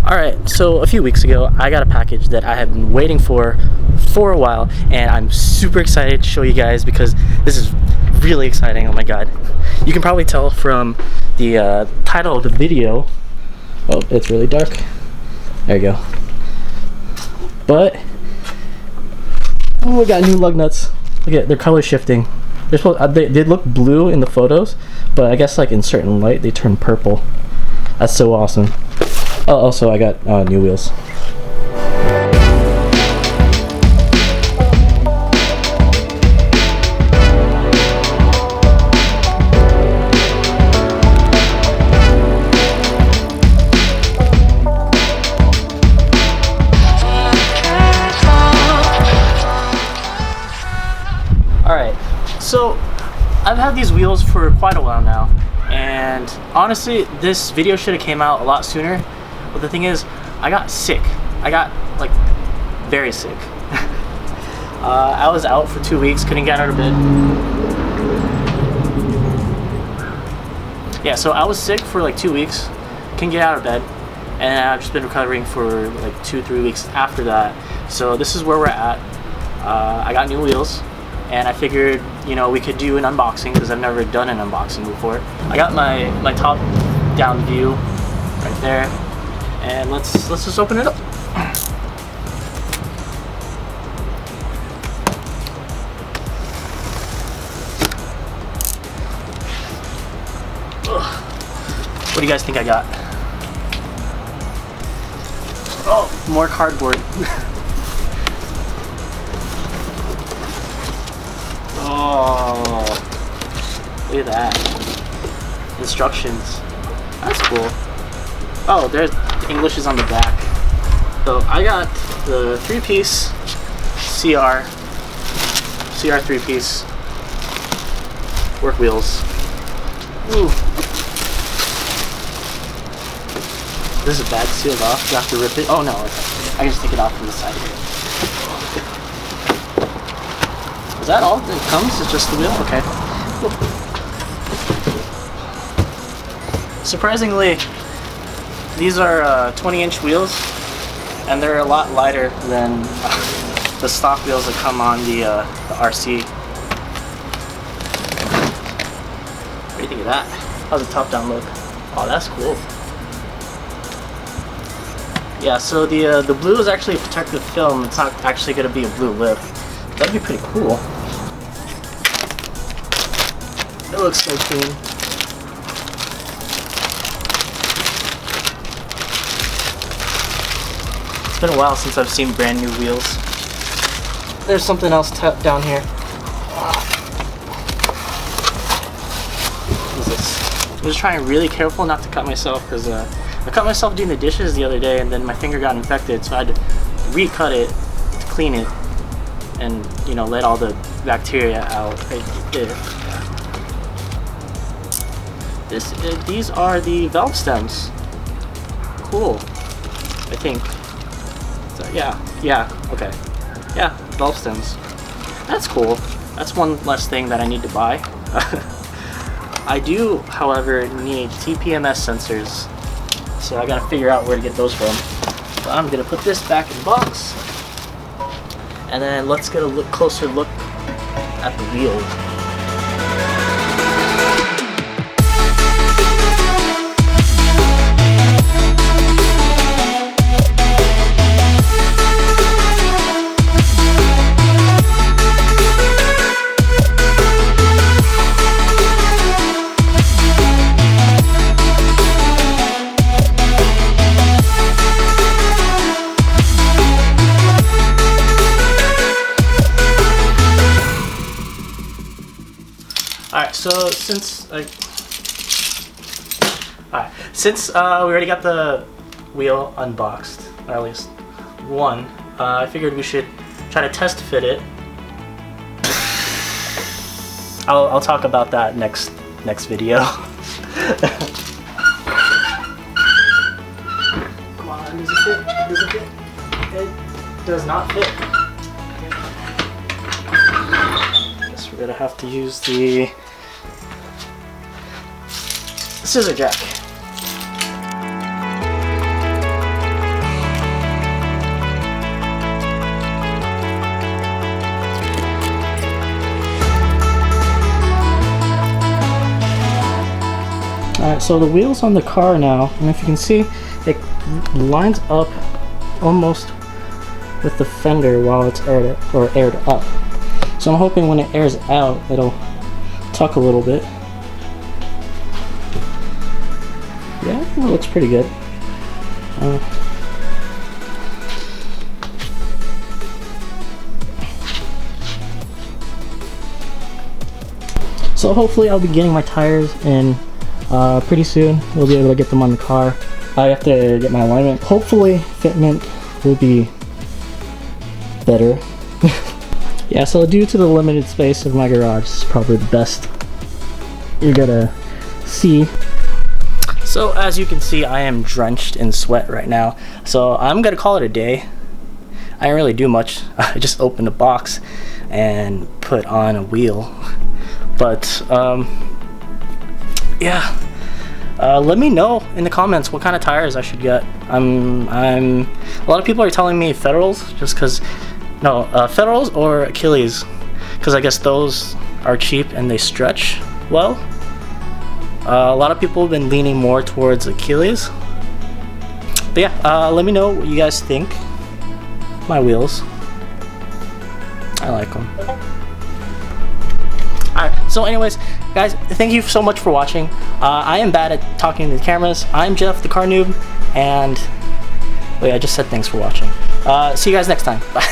Alright, so a few weeks ago I got a package that I have been waiting for a while, and I'm super excited to show you guys because this is really exciting. Oh my god. You can probably tell from the title of the video. Oh, it's really dark. There you go. But oh, we got new lug nuts. Look at, they're color shifting. They're supposed, they look blue in the photos, but I guess like in certain light they turn purple. That's so awesome. Oh, also I got new wheels. Alright, so I've had these wheels for quite a while now, and honestly this video should have came out a lot sooner, but the thing is I got sick. I got like very sick. I was out for 2 weeks, couldn't get out of bed. Yeah, so I was sick for like 2 weeks, couldn't get out of bed, and I've just been recovering for like 2-3 weeks after that. So this is where we're at. I got new wheels, and I figured, you know, we could do an unboxing because I've never done an unboxing before. I got my top down view right there, and let's just open it up. Ugh. What do you guys think I got? Oh, more cardboard. Oh, look at that. Instructions. That's cool. Oh, there's English is on the back. So I got the 3-piece CR 3-piece work wheels. Ooh. This is bad sealed off. You have to rip it. Oh no, I can just take it off from the side here. Is that all that comes? It's just the wheel? Okay. Cool. Surprisingly, these are 20-inch wheels, and they're a lot lighter than the stock wheels that come on the RC. What do you think of that? How's the top down look? Oh, that's cool. Yeah, so the blue is actually a protective film. It's not actually going to be a blue lip. That'd be pretty cool. It looks so clean. It's been a while since I've seen brand new wheels. There's something else down here. What is this? I'm just trying really careful not to cut myself, because I cut myself doing the dishes the other day, and then my finger got infected, so I had to recut it to clean it and, you know, let all the bacteria out right there. These are the valve stems. Cool. I think. So, yeah, okay. Yeah, valve stems. That's cool. That's one less thing that I need to buy. I do, however, need TPMS sensors, so I gotta figure out where to get those from. So I'm gonna put this back in the box, and then let's get a closer look at the wheel. Alright, so since we already got the wheel unboxed, or at least one, I figured we should try to test fit it. I'll talk about that next video. Come on, does it fit? Does it fit? It does not fit. Guess we're gonna have to use the scissor jack. Alright, so the wheels on the car now, and if you can see, it lines up almost with the fender while it's aired up. So I'm hoping when it airs out, it'll tuck a little bit. Yeah, it looks pretty good. So hopefully I'll be getting my tires in pretty soon. We'll be able to get them on the car. I have to get my alignment. Hopefully fitment will be better. Yeah, so due to the limited space of my garage, this is probably the best you're gonna see. So as you can see, I am drenched in sweat right now. So I'm gonna call it a day. I didn't really do much. I just opened a box and put on a wheel. But yeah, let me know in the comments what kind of tires I should get. A lot of people are telling me Federals, just because, no, Federals or Achilles, because I guess those are cheap and they stretch well. A lot of people have been leaning more towards Achilles. But yeah, let me know what you guys think. My wheels, I like them. Alright, so anyways, guys, thank you so much for watching. I am bad at talking to the cameras. I'm Jeff, the car noob, and wait, I just said thanks for watching. See you guys next time. Bye.